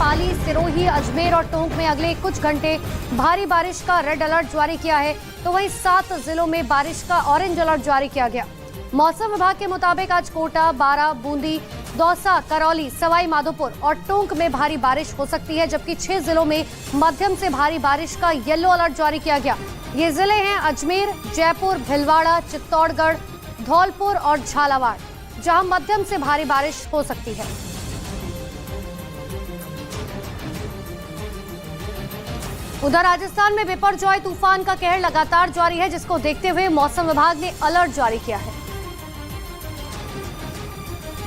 पाली, सिरोही, अजमेर और टोंक में अगले कुछ घंटे भारी बारिश का रेड अलर्ट जारी किया है, तो वहीं 7 जिलों में बारिश का ऑरेंज अलर्ट जारी किया गया। मौसम विभाग के मुताबिक आज कोटा, बारां, बूंदी, दौसा, करौली, सवाई माधोपुर और टोंक में भारी बारिश हो सकती है, जबकि 6 जिलों में मध्यम से भारी बारिश का येलो अलर्ट जारी किया गया। ये जिले हैं अजमेर, जयपुर, भीलवाड़ा, चित्तौड़गढ़, धौलपुर और झालावाड़, जहां मध्यम से भारी बारिश हो सकती है। उधर राजस्थान में बिपरजॉय तूफान का कहर लगातार जारी है, जिसको देखते हुए मौसम विभाग ने अलर्ट जारी किया है,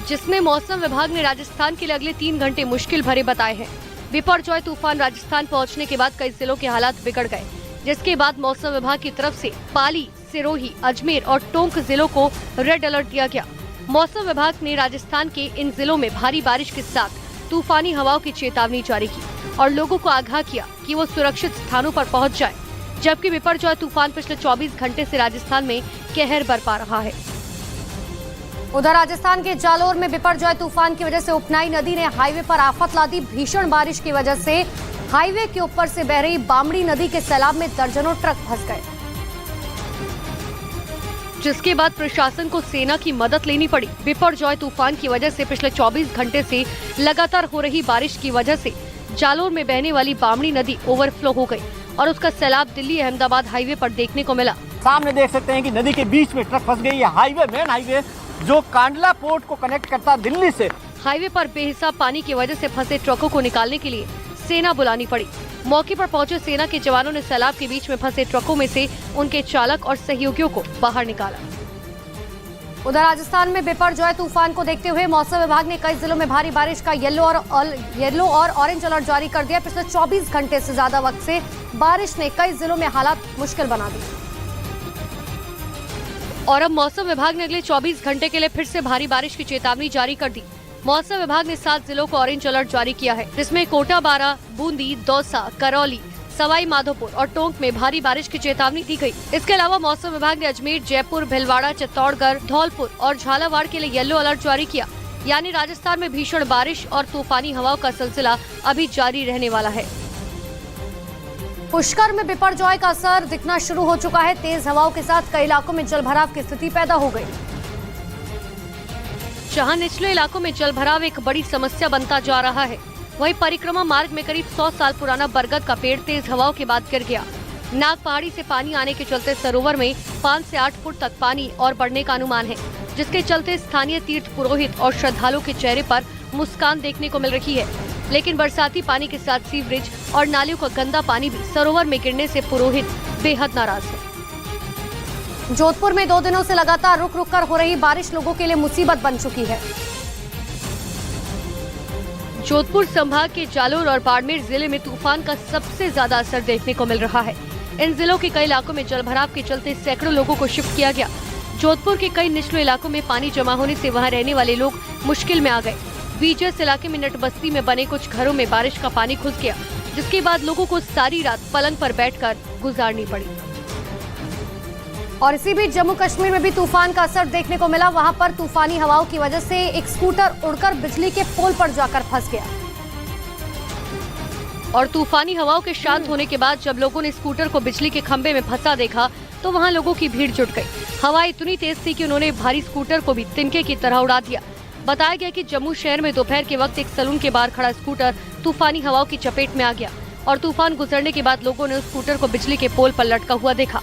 जिसमें मौसम विभाग ने राजस्थान के लिए अगले 3 घंटे मुश्किल भरे बताए हैं। बिपरजॉय तूफान राजस्थान पहुंचने के बाद कई जिलों के हालात बिगड़ गए, जिसके बाद मौसम विभाग की तरफ से पाली, सिरोही, अजमेर और टोंक जिलों को रेड अलर्ट दिया गया। मौसम विभाग ने राजस्थान के इन जिलों में भारी बारिश के साथ तूफानी हवाओं की चेतावनी जारी की और लोगों को आगाह किया कि वो सुरक्षित स्थानों पर पहुंच जाएं, जबकि बिपरजॉय तूफान पिछले 24 घंटे से राजस्थान में कहर बरपा रहा है। उधर राजस्थान के जालोर में बिपरजॉय तूफान की वजह से उपनाई नदी ने हाईवे पर आफत ला दी। भीषण बारिश की वजह से हाईवे के ऊपर से बह रही बामड़ी नदी के सैलाब में दर्जनों ट्रक फंस गए, जिसके बाद प्रशासन को सेना की मदद लेनी पड़ी। बिपरजॉय तूफान की वजह से पिछले 24 घंटे से लगातार हो रही बारिश की वजह से जालोर में बहने वाली बामड़ी नदी ओवरफ्लो हो गई और उसका सैलाब दिल्ली अहमदाबाद हाईवे पर देखने को मिला। सामने देख सकते हैं कि नदी के बीच में ट्रक फंस गई है। हाईवे, मेन हाईवे जो कांडला पोर्ट को कनेक्ट करता है दिल्ली से, हाईवे पर बेहिसाब पानी की वजह से फंसे ट्रकों को निकालने के लिए सेना बुलानी पड़ी। मौके पर पहुंचे सेना के जवानों ने सैलाब के बीच में फंसे ट्रकों में से उनके चालक और सहयोगियों को बाहर निकाला। उधर राजस्थान में बिपरजॉय तूफान को देखते हुए मौसम विभाग ने कई जिलों में भारी बारिश का येलो और ऑरेंज अलर्ट जारी कर दिया। पिछले 24 घंटे से ज्यादा वक्त से बारिश ने कई जिलों में हालात मुश्किल बना दिए और अब मौसम विभाग ने अगले 24 घंटे के लिए फिर से भारी बारिश की चेतावनी जारी कर दी। मौसम विभाग ने 7 जिलों को ऑरेंज अलर्ट जारी किया है, जिसमें कोटा, बारां, बूंदी, दौसा, करौली, सवाई माधोपुर और टोंक में भारी बारिश की चेतावनी दी गई। इसके अलावा मौसम विभाग ने अजमेर, जयपुर, भीलवाड़ा, चित्तौड़गढ़, धौलपुर और झालावाड़ के लिए येलो अलर्ट जारी किया। यानी राजस्थान में भीषण बारिश और तूफानी हवाओं का सिलसिला अभी जारी रहने वाला है। पुष्कर में बिपरजॉय का असर दिखना शुरू हो चुका है। तेज हवाओं के साथ कई इलाकों में जलभराव की स्थिति पैदा हो गई। जहां निचले इलाकों में जलभराव एक बड़ी समस्या बनता जा रहा है, वहीं परिक्रमा मार्ग में करीब 100 साल पुराना बरगद का पेड़ तेज हवाओं के बाद गिर गया। नाग पहाड़ी से पानी आने के चलते सरोवर में 5 से 8 फुट तक पानी और बढ़ने का अनुमान है, जिसके चलते स्थानीय तीर्थ पुरोहित और श्रद्धालुओं के चेहरे पर मुस्कान देखने को मिल रही है। लेकिन बरसाती पानी के साथ सीवरेज और नालियों का गंदा पानी भी सरोवर में गिरने से पुरोहित बेहद नाराज है। जोधपुर में 2 दिनों से लगातार रुक रुक कर हो रही बारिश लोगों के लिए मुसीबत बन चुकी है। जोधपुर संभाग के जालोर और बाड़मेर जिले में तूफान का सबसे ज्यादा असर देखने को मिल रहा है। इन जिलों के कई इलाकों में जलभराव के चलते सैकड़ों लोगों को शिफ्ट किया गया। जोधपुर के कई निचले इलाकों में पानी जमा होने से वहां रहने वाले लोग मुश्किल में आ गए। बीजस इलाके में नट बस्ती में बने कुछ घरों में बारिश का पानी घुस गया, जिसके बाद लोगों को सारी रात पलंग पर बैठकर गुजारनी पड़ी। और इसी बीच जम्मू कश्मीर में भी तूफान का असर देखने को मिला। वहां पर तूफानी हवाओं की वजह से एक स्कूटर उड़कर बिजली के पोल पर जाकर फंस गया और तूफानी हवाओं के शांत होने के बाद जब लोगों ने स्कूटर को बिजली के खंभे में फंसा देखा तो वहां लोगों की भीड़ जुट गई। हवा इतनी तेज थी कि उन्होंने भारी स्कूटर को भी तिनके की तरह उड़ा दिया। बताया गया कि जम्मू शहर में दोपहर के वक्त एक सलून के बाहर खड़ा स्कूटर तूफानी हवाओं की चपेट में आ गया और तूफान गुजरने के बाद लोगों ने उस स्कूटर को बिजली के पोल पर लटका हुआ देखा।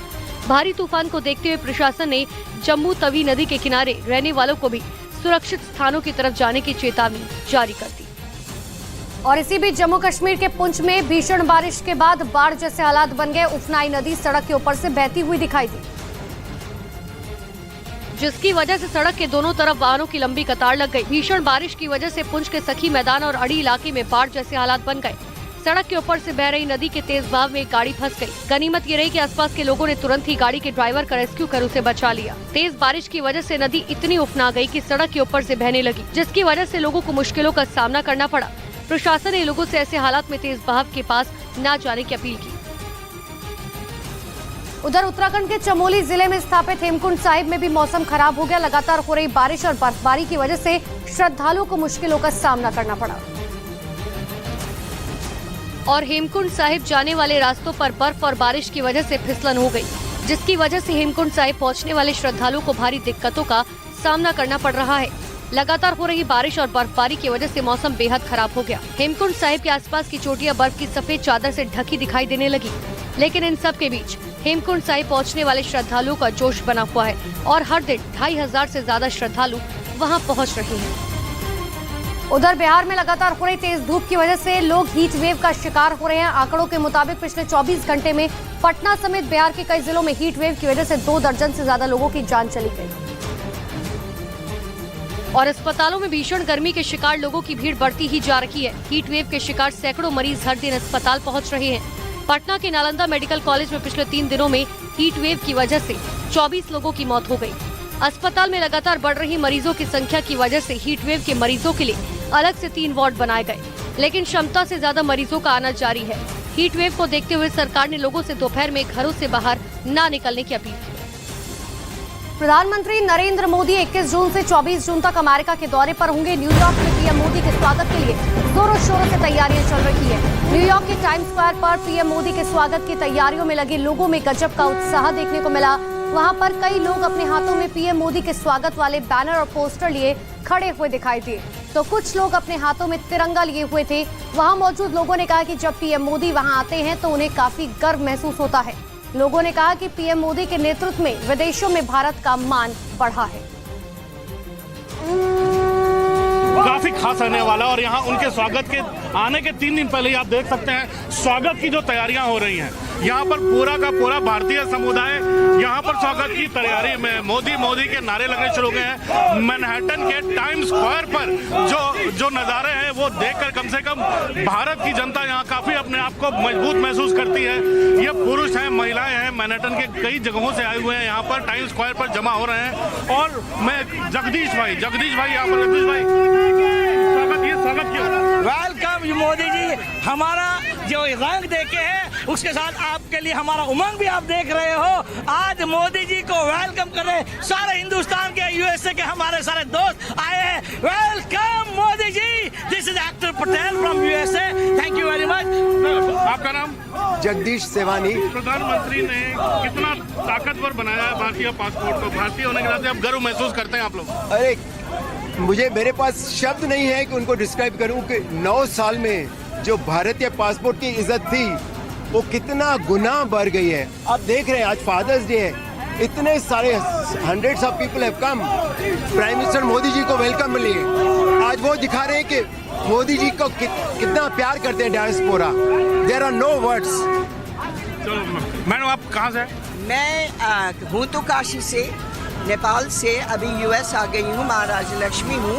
भारी तूफान को देखते हुए प्रशासन ने जम्मू तवी नदी के किनारे रहने वालों को भी सुरक्षित स्थानों की तरफ जाने की चेतावनी जारी कर दी। और इसी बीच जम्मू कश्मीर के पुंछ में भीषण बारिश के बाद बाढ़ जैसे हालात बन गए। उफनाई नदी सड़क के ऊपर से बहती हुई दिखाई दी, जिसकी वजह से सड़क के दोनों तरफ वाहनों की लंबी कतार लग गई। भीषण बारिश की वजह से पुंछ के सखी मैदान और अड़ी इलाके में बाढ़ जैसे हालात बन गए। सड़क के ऊपर से बह रही नदी के तेज बहाव में एक गाड़ी फंस गई। गनीमत ये रही कि आसपास के लोगों ने तुरंत ही गाड़ी के ड्राइवर का रेस्क्यू कर उसे बचा लिया। तेज बारिश की वजह से नदी इतनी उफना गई कि सड़क के ऊपर से बहने लगी, जिसकी वजह से लोगों को मुश्किलों का सामना करना पड़ा। प्रशासन ने लोगों से ऐसे हालात में तेज बहाव के पास न जाने की अपील की। उधर उत्तराखंड के चमोली जिले में स्थापित हेमकुंड साहिब में भी मौसम खराब हो गया। लगातार हो रही बारिश और बर्फबारी की वजह से श्रद्धालुओं को मुश्किलों का सामना करना पड़ा। और हेमकुंड साहिब जाने वाले रास्तों पर बर्फ और बारिश की वजह से फिसलन हो गई, जिसकी वजह से हेमकुंड साहिब पहुंचने वाले श्रद्धालुओं को भारी दिक्कतों का सामना करना पड़ रहा है। लगातार हो रही बारिश और बर्फबारी की वजह से मौसम बेहद खराब हो गया। हेमकुंड साहिब के आसपास की चोटियां बर्फ की सफेद चादर से ढकी दिखाई देने लगी, लेकिन इन सब के बीच हेमकुंड साहिब पहुंचने वाले श्रद्धालुओं का जोश बना हुआ है और हर दिन 2500 से ज्यादा श्रद्धालु वहां पहुंच रहे हैं। उधर बिहार में लगातार हो रही तेज धूप की वजह से लोग हीट वेव का शिकार हो रहे हैं। आंकड़ों के मुताबिक पिछले 24 घंटे में पटना समेत बिहार के कई जिलों में हीट वेव की वजह से 2 दर्जन से ज्यादा लोगों की जान चली गई और अस्पतालों में भीषण गर्मी के शिकार लोगों की भीड़ बढ़ती ही जा रही है। हीट वेव के शिकार सैकड़ों मरीज हर दिन अस्पताल पहुंच रहे हैं। पटना के नालंदा मेडिकल कॉलेज में पिछले 3 दिनों में हीट वेव की वजह से 24 लोगों की मौत हो गई। अस्पताल में लगातार बढ़ रही मरीजों की संख्या की वजह से हीट वेव के मरीजों के लिए अलग से 3 वार्ड बनाए गए, लेकिन क्षमता से ज्यादा मरीजों का आना जारी है। हीट वेव को देखते हुए सरकार ने लोगों से दोपहर में घरों से बाहर न निकलने की अपील की। प्रधानमंत्री नरेंद्र मोदी 21 जून से 24 जून तक अमेरिका के दौरे पर होंगे। न्यूयॉर्क में पीएम मोदी के स्वागत के लिए जोरों शोरों से तैयारियां चल रही है। न्यूयॉर्क के टाइम्स स्क्वायर पर पीएम मोदी के स्वागत की तैयारियों में लगे लोगों में गजब का उत्साह देखने को मिला। वहां पर कई लोग अपने हाथों में पीएम मोदी के स्वागत वाले बैनर और पोस्टर लिए खड़े हुए दिखाई दिए, तो कुछ लोग अपने हाथों में तिरंगा लिए हुए थे। वहां मौजूद लोगों ने कहा कि जब पीएम मोदी वहां आते हैं तो उन्हें काफी गर्व महसूस होता है। लोगों ने कहा कि पीएम मोदी के नेतृत्व में विदेशों में भारत का मान बढ़ा है। काफी खास रहने वाला और यहाँ उनके स्वागत के आने के 3 दिन पहले ही आप देख सकते हैं स्वागत की जो तैयारियां हो रही हैं। यहाँ पर पूरा का पूरा भारतीय समुदाय यहाँ पर स्वागत की तैयारी में मोदी मोदी के नारे लगने शुरू हो गए हैं। मैनहट्टन के टाइम्स स्क्वायर पर जो नज़ारे हैं वो देखकर कम से कम भारत की जनता यहाँ काफी अपने आप को मजबूत महसूस करती है। ये पुरुष हैं, महिलाएं हैं, मैनहट्टन के कई जगहों से आए हुए हैं, यहाँ पर टाइम्स स्क्वायर पर जमा हो रहे हैं। और मैं जगदीश भाई यहाँ पर जगदीश भाई स्वागत क्यों? वेलकम मोदी जी, हमारा जो रंग देखे है उसके साथ आपके लिए हमारा उमंग भी आप देख रहे हो। आज मोदी जी को वेलकम कर रहे सारे हिंदुस्तान के, यूएसए के हमारे सारे दोस्त आए हैं। Welcome Modi ji, this is actor Patel from USA, thank you very much. आपका नाम? जगदीश सेवानी। प्रधानमंत्री ने कितना ताकतवर बनाया है भारतीय पासपोर्ट को। भारतीय होने के नाते आप गर्व महसूस करते हैं आप लोग? अरे मेरे पास शब्द नहीं है कि उनको डिस्क्राइब करूं कि 9 साल में जो भारतीय पासपोर्ट की इज्जत थी वो कितना गुना बढ़ गई है। आप देख रहे हैं आज फादर्स डे है, इतने सारे hundreds of people have come prime minister Modi ji को वेलकम मिली। आज वो दिखा रहे हैं कि मोदी जी को कितना प्यार करते हैं diaspora. There are no words. Madam आप कहाँ से? मैं हूँ तो काशी से, नेपाल से, अभी यूएस आ गई हूँ, महाराज लक्ष्मी हूँ।